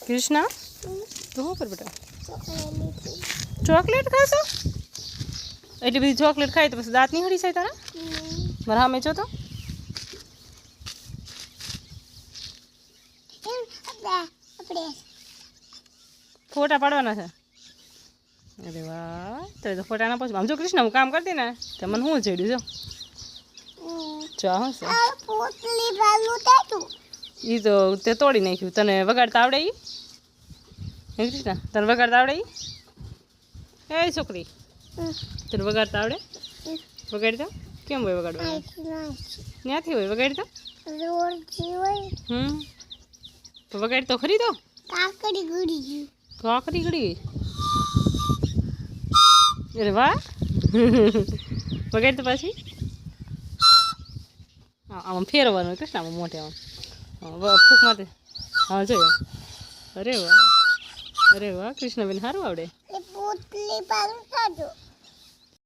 कृष्णा तो हो कर बेटा चॉकलेट खाशो एटली बधी चॉकलेट खाई तो પછી દાંત નહીં હડી જાય તારા મારા સામે જો તો ફોટા પાડવાના છે અરે વાહ તો ફોટા ના પછી આમ જો કૃષ્ણ હું કામ કરતી ને તો મને શું ચડ્યું જો ચા હું છે એ તો તે તોડી નાખ્યું તને વગાડતા આવડે એ હે કૃષ્ણ તને વગાડતા આવડે એ છોકરી તને વગાડતા આવડે વગાડી દો કેમ હોય વગાડવા ક્યાંથી હોય વગાડી દો તો વગાડી તો ખરી દો કાકડી ગળી અરે વાહ વગાડી તો પાછી આમાં ફેરવાનું કૃષ્ણ આમાં મોઢે આમ ફૂક માથે હા જોયો અરે વાહ કૃષ્ણબેન સારું આવડે